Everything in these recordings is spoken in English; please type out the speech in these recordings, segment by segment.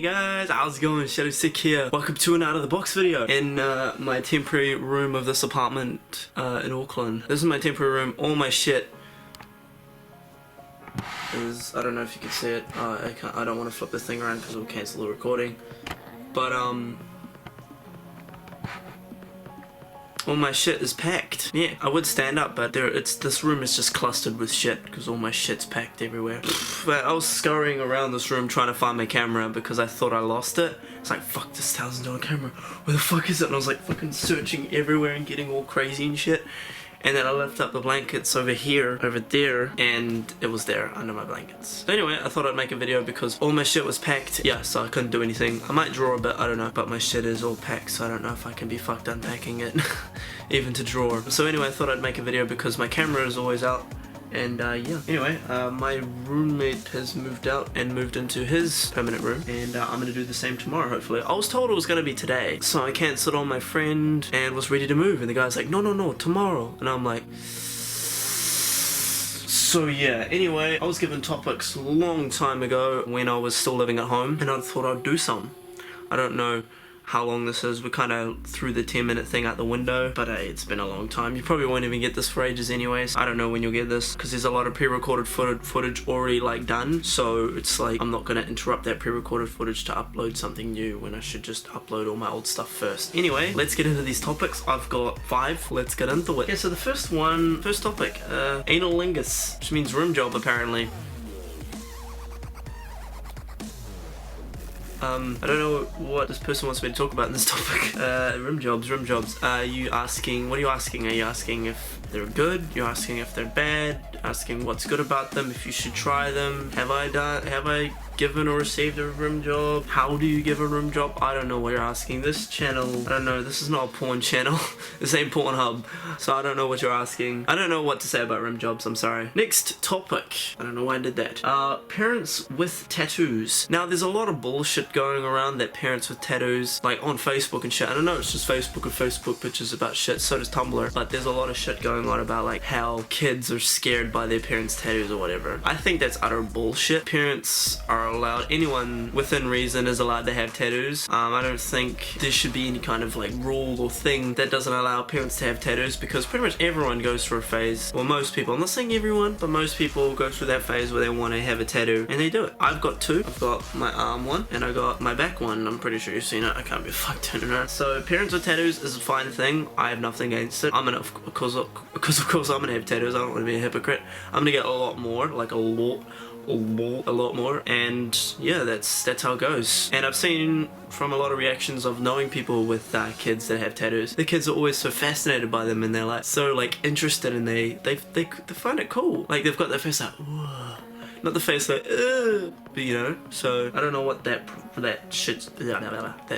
guys, how's it going? Shadowsick here. Welcome to an out of the box video in my temporary room of this apartment in Auckland. This is my temporary room. All my shit is, I don't know if you can see it. I don't want to flip this thing around because it'll cancel the recording. But all my shit is packed. Yeah, I would stand up, but this room is just clustered with shit because all my shit's packed everywhere. But I was scurrying around this room trying to find my camera because I thought I lost it. It's like, fuck this $1,000 camera. Where the fuck is it? And I was like fucking searching everywhere and getting all crazy and shit. And then I left up the blankets over there, and it was there under my blankets. So anyway, I thought I'd make a video because all my shit was packed. Yeah, so I couldn't do anything. I might draw a bit, I don't know, but my shit is all packed, so I don't know if I can be fucked unpacking it, even to draw. So anyway, I thought I'd make a video because my camera is always out. And yeah, anyway, my roommate has moved out and moved into his permanent room, and I'm gonna do the same tomorrow, hopefully. I was told it was gonna be today, so I cancelled on my friend and was ready to move, and the guy's like, no, tomorrow. And I'm like, so yeah, anyway, I was given topics a long time ago when I was still living at home, and I thought I'd do some. I don't know how long this is. We kind of threw the 10-minute thing out the window, but hey, it's been a long time. You probably won't even get this for ages anyways. I don't know when you'll get this because there's a lot of pre-recorded footage already like done, so it's like I'm not gonna interrupt that pre-recorded footage to upload something new when I should just upload all my old stuff first. Anyway, let's get into these topics. I've got 5. Let's get into it. Okay, so the first topic, analingus, which means rim job apparently. I don't know what this person wants me to talk about in this topic. Rim jobs. What are you asking? Are you asking if they're good? You're asking if they're bad? Asking what's good about them, if you should try them? Have I given or received a rim job? How do you give a rim job? I don't know what you're asking. This channel, I don't know, this is not a porn channel. This ain't Pornhub, so I don't know what you're asking. I don't know what to say about rim jobs, I'm sorry. Next topic. I don't know why I did that. Parents with tattoos. Now there's a lot of bullshit going around that parents with tattoos, like on Facebook and shit. I don't know, it's just Facebook and Facebook pictures about shit, so does Tumblr. But there's a lot of shit going on about like how kids are scared by their parents' tattoos or whatever. I think that's utter bullshit. Parents are allowed, anyone within reason is allowed to have tattoos. I don't think there should be any kind of like rule or thing that doesn't allow parents to have tattoos, because pretty much everyone goes through a phase, well most people, I'm not saying everyone, but most people go through that phase where they want to have a tattoo, and they do it. I've got 2. I've got my arm one and I got my back one. I'm pretty sure you've seen it. I can't be fucked turning around. So parents with tattoos is a fine thing. I have nothing against it. I'm gonna, of course I'm gonna have tattoos. I don't want to be a hypocrite. I'm gonna get a lot more, like a lot more, and yeah, that's how it goes. And I've seen from a lot of reactions of knowing people with kids that have tattoos, the kids are always so fascinated by them, and they're like so like interested, and they find it cool. Like they've got their face like, whoa. Not the face like, ugh, but you know. So I don't know what that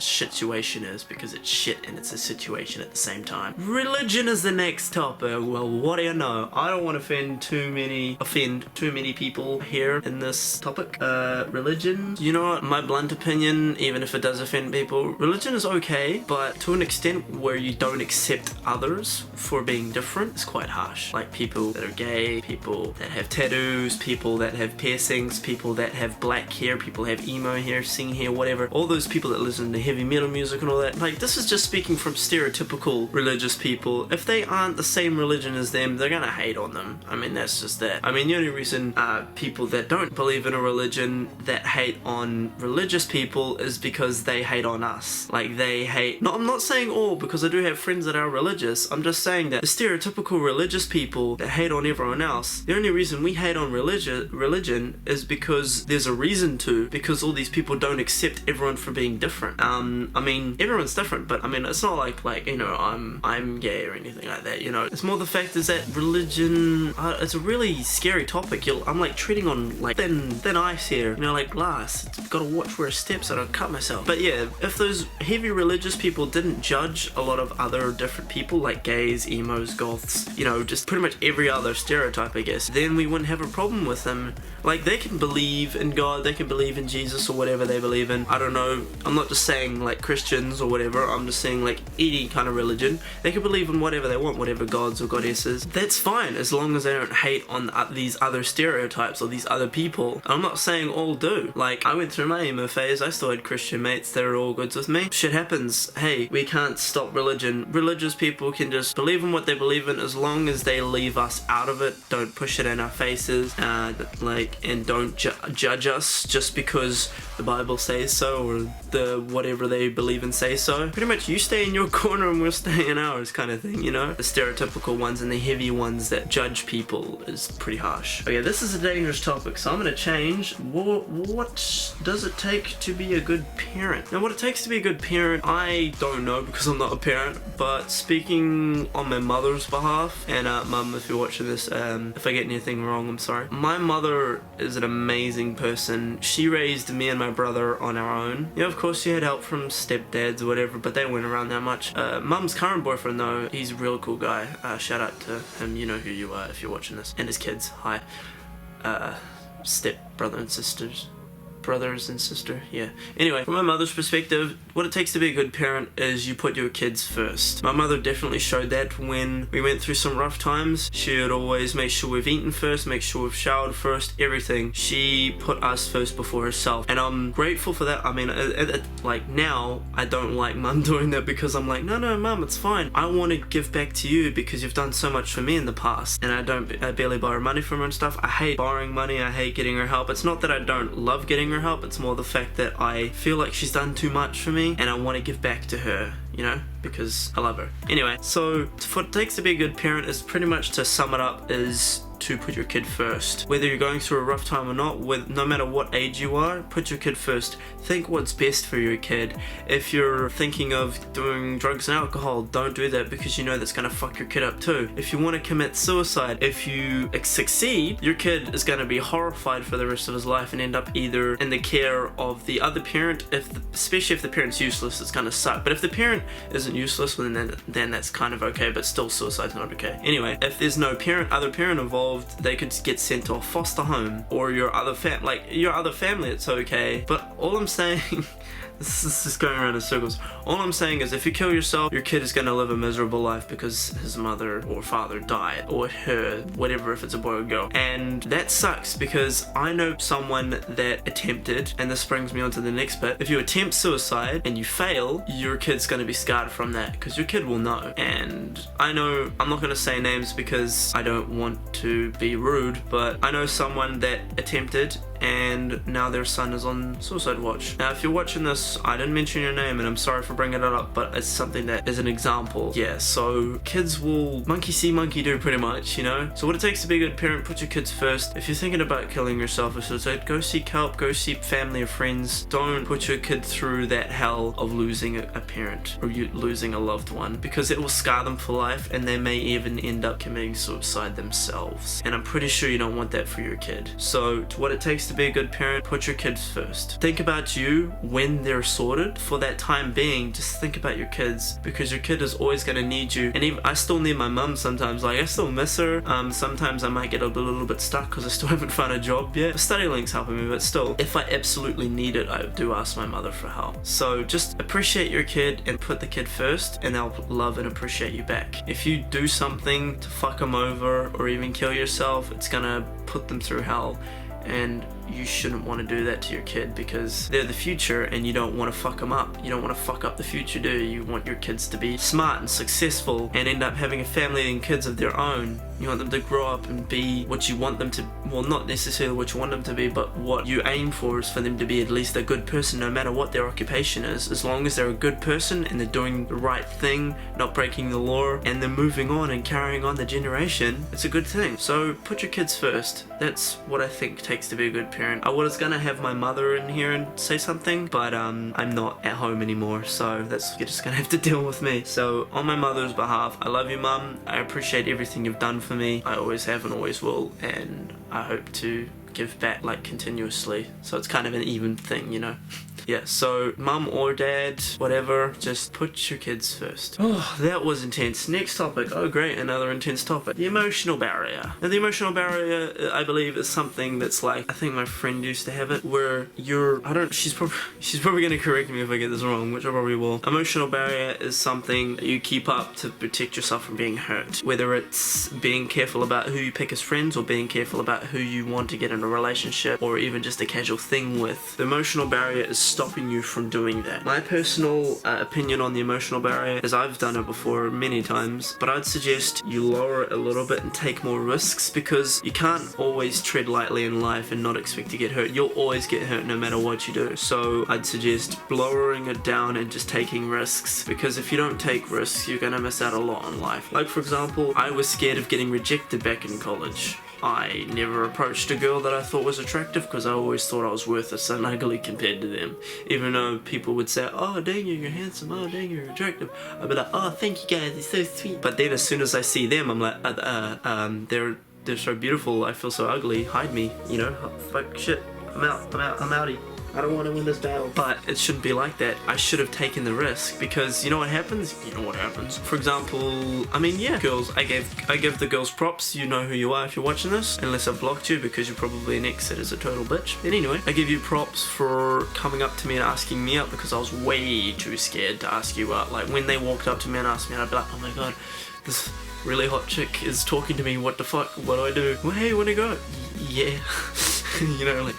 situation is, because it's shit and it's a situation at the same time. Religion is the next topic. Well, what do you know? I don't want to offend too many people here in this topic. Religion. You know what? My blunt opinion, even if it does offend people, religion is okay, but to an extent where you don't accept others for being different, it's quite harsh. Like people that are gay, people that have tattoos, people that have piercings, people that have black hair, people that have emo hair, sing hair, whatever. All those people that listen to heavy metal music and all that. Like, this is just speaking from stereotypical religious people. If they aren't the same religion as them, they're gonna hate on them. I mean, that's just that. I mean, the only reason people that don't believe in a religion that hate on religious people is because they hate on us. Like, they hate... No, I'm not saying all, because I do have friends that are religious. I'm just saying that the stereotypical religious people that hate on everyone else, the only reason we hate on religion is because there's a reason to, because all these people don't accept everyone for being different. I mean, everyone's different, but I mean, it's not like you know, I'm gay or anything like that, you know. It's more the fact is that religion, it's a really scary topic. I'm like treading on like thin ice here, you know, like glass. It's gotta watch where it steps so I don't cut myself. But yeah, if those heavy religious people didn't judge a lot of other different people, like gays, emos, goths, you know, just pretty much every other stereotype, I guess, then we wouldn't have a problem with them Like, they can believe in God, they can believe in Jesus or whatever they believe in. I don't know, I'm not just saying like Christians or whatever, I'm just saying like any kind of religion. They can believe in whatever they want, whatever gods or goddesses. That's fine, as long as they don't hate on these other stereotypes or these other people. I'm not saying all do. Like, I went through my emo phase, I still had Christian mates that are all good with me. Shit happens. Hey, we can't stop religion. Religious people can just believe in what they believe in as long as they leave us out of it. Don't push it in our faces. And don't judge us just because the Bible says so, or the whatever they believe in say so. Pretty much you stay in your corner and we'll stay in ours, kind of thing, you know? The stereotypical ones and the heavy ones that judge people is pretty harsh. Okay, this is a dangerous topic, so I'm gonna change. What does it take to be a good parent? Now, what it takes to be a good parent, I don't know because I'm not a parent, but speaking on my mother's behalf, and Mum, if you're watching this, if I get anything wrong, I'm sorry. My mother is an amazing person. She raised me and my brother on our own. Yeah, of course she had help from stepdads or whatever, but they weren't around that much. Mum's current boyfriend though, he's a real cool guy. Shout out to him, you know who you are if you're watching this. And his kids, hi. Step brother and sisters. Brothers and sister, yeah. Anyway, from my mother's perspective, what it takes to be a good parent is you put your kids first. My mother definitely showed that when we went through some rough times. She would always make sure we've eaten first, make sure we've showered first, everything. She put us first before herself, and I'm grateful for that. I mean, like now, I don't like Mum doing that because I'm like, no, Mum, it's fine. I want to give back to you because you've done so much for me in the past, and I barely borrow money from her and stuff. I hate borrowing money. I hate getting her help. It's not that I don't love getting her help, it's more the fact that I feel like she's done too much for me and I want to give back to her, you know, because I love her. Anyway, so what it takes to be a good parent is pretty much, to sum it up, is to put your kid first. Whether you're going through a rough time or not, no matter what age you are, put your kid first. Think what's best for your kid. If you're thinking of doing drugs and alcohol, don't do that because you know that's gonna fuck your kid up too. If you want to commit suicide, if you succeed, your kid is gonna be horrified for the rest of his life and end up either in the care of the other parent, especially if the parent's useless, it's gonna suck. But if the parent isn't useless, well, then that's kind of okay, but still suicide's not okay. Anyway, if there's no other parent involved, they could get sent to a foster home or your other family, it's okay. But all I'm saying this is just going around in circles. All I'm saying is if you kill yourself, your kid is going to live a miserable life because his mother or father died, or her, whatever, if it's a boy or girl. And that sucks because I know someone that attempted, and this brings me on to the next bit. If you attempt suicide and you fail, your kid's going to be scarred from that because your kid will know. And I know, I'm not going to say names because I don't want to be rude, but I know someone that attempted and now their son is on suicide watch. Now, if you're watching this, I didn't mention your name and I'm sorry for bringing it up, but it's something that is an example. Yeah, so kids will monkey see, monkey do pretty much, you know? So what it takes to be a good parent, put your kids first. If you're thinking about killing yourself or suicide, go seek help, go seek family or friends. Don't put your kid through that hell of losing a parent or losing a loved one, because it will scar them for life and they may even end up committing suicide themselves. And I'm pretty sure you don't want that for your kid. So what it takes to be a good parent, put your kids first. Think about you when they're sorted. For that time being, just think about your kids, because your kid is always going to need you. And even I still need my mum sometimes. Like, I still miss her. Sometimes I might get a little bit stuck because I still haven't found a job yet. StudyLink's helping me, but still, if I absolutely need it, I do ask my mother for help. So just appreciate your kid and put the kid first, and they'll love and appreciate you back. If you do something to fuck them over or even kill yourself, it's gonna put them through hell. And you shouldn't want to do that to your kid, because they're the future and you don't want to fuck them up. You don't want to fuck up the future, do you? You want your kids to be smart and successful and end up having a family and kids of their own. You want them to grow up and be what you want them to, well, not necessarily what you want them to be, but what you aim for is for them to be at least a good person, no matter what their occupation is. As long as they're a good person and they're doing the right thing, not breaking the law, and they're moving on and carrying on the generation, it's a good thing. So put your kids first. That's what I think takes to be a good parent. I was gonna have my mother in here and say something, but I'm not at home anymore, so you're just gonna have to deal with me. So on my mother's behalf, I love you, Mum. I appreciate everything you've done for me. I always have and always will, and I hope to give back, like, continuously, so it's kind of an even thing, you know. Yeah, so mum or dad, whatever, just put your kids first. Oh, that was intense. Next topic. Oh great, another intense topic. The emotional barrier. Now the emotional barrier, I believe, is something that's like, I think my friend used to have it, where she's probably gonna correct me if I get this wrong, which I probably will. Emotional barrier is something that you keep up to protect yourself from being hurt. Whether it's being careful about who you pick as friends, or being careful about who you want to get in a relationship, or even just a casual thing with. The emotional barrier is stopping you from doing that. My personal opinion on the emotional barrier is, I've done it before many times, but I'd suggest you lower it a little bit and take more risks, because you can't always tread lightly in life and not expect to get hurt. You'll always get hurt no matter what you do. So I'd suggest lowering it down and just taking risks, because if you don't take risks, you're gonna miss out a lot on life. Like for example, I was scared of getting rejected back in college. I never approached a girl that I thought was attractive, because I always thought I was worthless and ugly compared to them. Even though people would say, oh dang, you're handsome, oh dang, you're attractive, I'd be like, oh thank you guys, it's so sweet. But then as soon as I see them, I'm like, they're so beautiful, I feel so ugly, hide me, you know, fuck shit, I'm outie. I don't want to win this battle. But it shouldn't be like that. I should have taken the risk, because you know what happens? You know what happens. For example, I mean, yeah, girls, I give the girls props. You know who you are if you're watching this, unless I've blocked you because you're probably an ex that is a total bitch. But anyway, I give you props for coming up to me and asking me out, because I was way too scared to ask you out. Like when they walked up to me and asked me out, I'd be like, oh my god, this really hot chick is talking to me, what the fuck, what do I do? Well, hey, wanna go? Yeah. You know, like,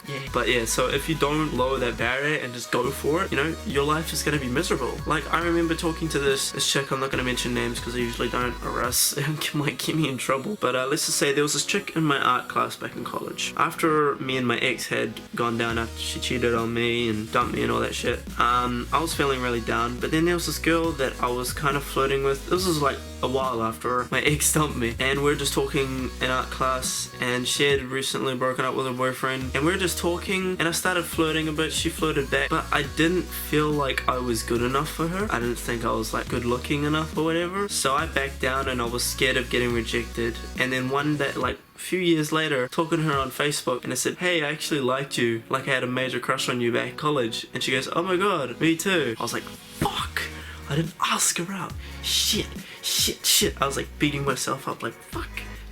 yeah. But yeah, so if you don't lower that barrier and just go for it, you know, your life is gonna be miserable. Like, I remember talking to this chick, I'm not gonna mention names because I usually don't, or else it might get me in trouble. But let's just say there was this chick in my art class back in college. After me and my ex had gone down, after she cheated on me and dumped me and all that shit, I was feeling really down. But then there was this girl that I was kind of flirting with. This was like a while after my ex dumped me, and we were just talking in art class, and she had recently broken up with her boyfriend, and we were just talking, and I started flirting a bit. She flirted back, but I didn't feel like I was good enough for her. I didn't think I was like good looking enough or whatever, so I backed down, and I was scared of getting rejected. And then one day, like a few years later, talking to her on Facebook, and I said, hey, I actually liked you, like I had a major crush on you back in college. And she goes, oh my god, me too. I was like, fuck, I didn't ask her out. Shit. I was like beating myself up, like, fuck,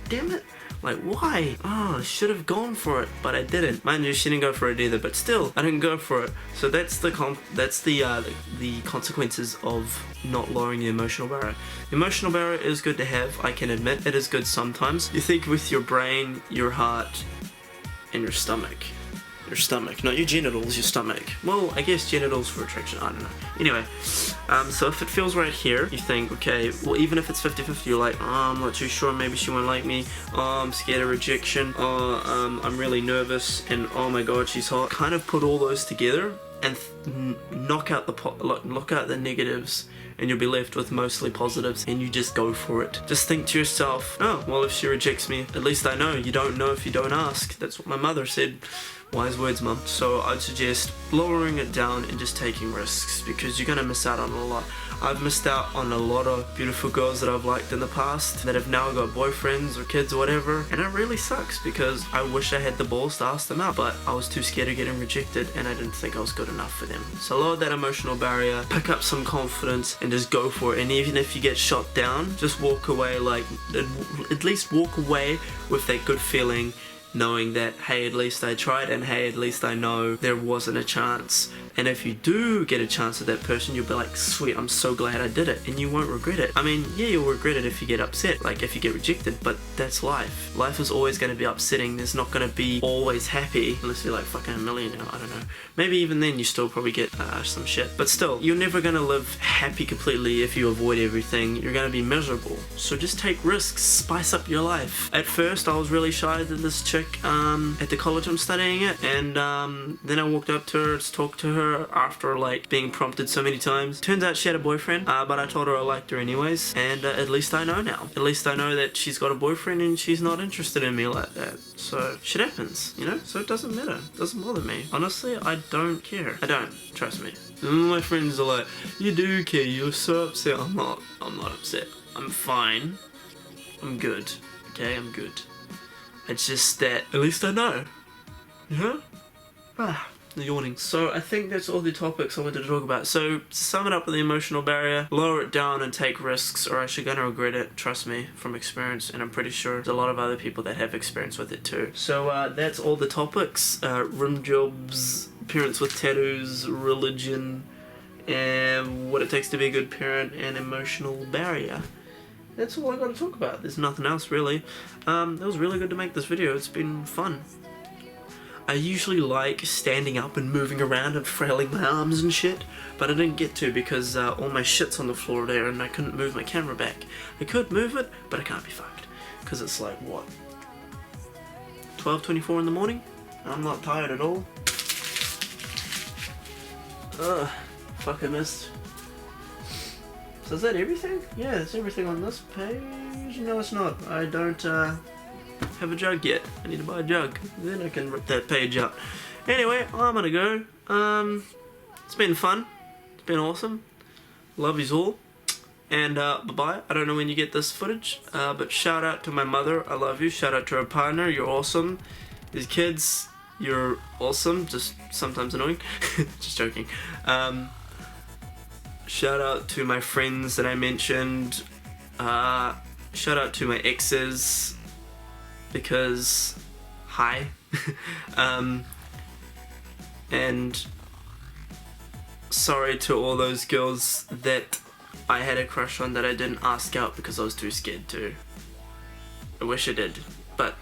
damn it. Like, why? Oh, I should have gone for it, but I didn't. Mind you, she didn't go for it either, but still, I didn't go for it. So that's the consequences of not lowering the emotional barrier. The emotional barrier is good to have, I can admit. It is good sometimes. You think with your brain, your heart, and your stomach. Your stomach, not your genitals, your stomach. Well, I guess genitals for attraction, I don't know. Anyway, so if it feels right here, you think, okay, well, even if it's 50-50, you're like, oh, I'm not too sure, maybe she won't like me, oh, I'm scared of rejection, oh, I'm really nervous, and oh my god, she's hot. Kind of put all those together and knock out the negatives, and you'll be left with mostly positives, and you just go for it. Just think to yourself, oh, well, if she rejects me, at least I know. You don't know if you don't ask. That's what my mother said. Wise words, mum. So I'd suggest lowering it down and just taking risks, because you're gonna miss out on a lot. I've missed out on a lot of beautiful girls that I've liked in the past that have now got boyfriends or kids or whatever, and it really sucks because I wish I had the balls to ask them out, but I was too scared of getting rejected and I didn't think I was good enough for them. So lower that emotional barrier, pick up some confidence, and just go for it. And even if you get shot down, just walk away, like, at least walk away with that good feeling, knowing that, hey, at least I tried, and hey, at least I know there wasn't a chance. And if you do get a chance at that person, you'll be like, sweet, I'm so glad I did it, and you won't regret it. I mean, yeah, you'll regret it if you get upset, like if you get rejected, but that's life. Life is always going to be upsetting. There's not going to be always happy, unless you're like fucking a millionaire, I don't know. Maybe even then you still probably get some shit. But still, you're never going to live happy completely if you avoid everything. You're going to be miserable. So just take risks, spice up your life. At first, I was really shy to this chick at the college I'm studying at, and then I walked up to her to talk to her after like being prompted so many times. Turns out she had a boyfriend, but I told her I liked her anyways, and at least I know now. At least I know that she's got a boyfriend and she's not interested in me like that. So shit happens, you know? So it doesn't matter. It doesn't bother me. Honestly, I don't care. I don't. Trust me. My friends are like, you do care, you're so upset. I'm not upset. I'm fine. I'm good. Okay, I'm good. It's just that at least I know. You know? yawning. So I think that's all the topics I wanted to talk about. So to sum it up with the emotional barrier, lower it down and take risks, or else you're gonna regret it. Trust me, from experience, and I'm pretty sure there's a lot of other people that have experience with it too. So that's all the topics. Rim jobs, parents with tattoos, religion, and what it takes to be a good parent, and emotional barrier. That's all I got to talk about. There's nothing else really. It was really good to make this video. It's been fun. I usually like standing up and moving around and flailing my arms and shit, but I didn't get to because all my shit's on the floor there and I couldn't move my camera back. I could move it, but I can't be fucked. Because it's like, what? 12:24 in the morning? I'm not tired at all. Ugh. Fuck, I missed. So is that everything? Yeah, that's everything on this page. No, it's not. I don't have a jug yet. I need to buy a jug. Then I can rip that page out. Anyway, I'm gonna go. It's been fun. It's been awesome. Love yous all. And bye-bye. I don't know when you get this footage, but shout out to my mother. I love you. Shout out to her partner. You're awesome. His kids, you're awesome. Just sometimes annoying. Just joking. Shout out to my friends that I mentioned. Shout out to my exes, because hi. And sorry to all those girls that I had a crush on that I didn't ask out because I was too scared to. I wish I did, but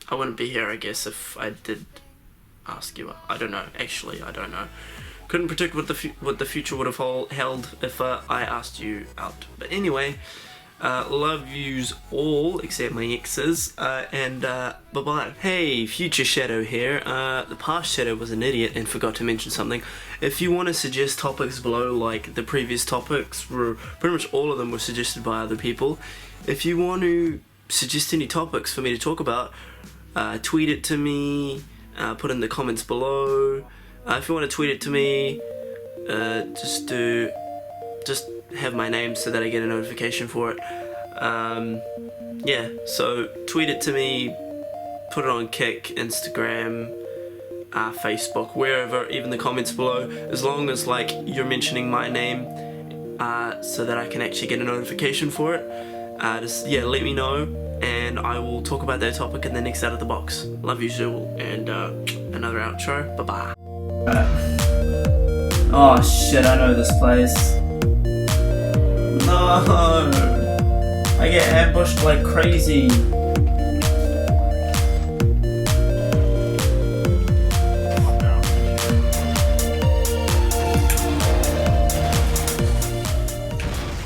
I wouldn't be here, I guess, if I did ask you out. I don't know, actually, I don't know. Couldn't predict what the future would have held if I asked you out. But anyway, love yous all except my exes, and bye-bye. Hey, Future Shadow here. The past Shadow was an idiot and forgot to mention something. If you want to suggest topics below, like the previous topics, were pretty much all of them were suggested by other people. If you want to suggest any topics for me to talk about, tweet it to me, put in the comments below. If you want to tweet it to me, just have my name so that I get a notification for it. Yeah, so tweet it to me, put it on Kick, Instagram, Facebook, wherever, even the comments below, as long as like you're mentioning my name, so that I can actually get a notification for it. Just yeah, let me know, and I will talk about that topic in the next Out of the Box. Love you, Zool, and another outro. Bye bye. Oh shit, I know this place. No! I get ambushed like crazy.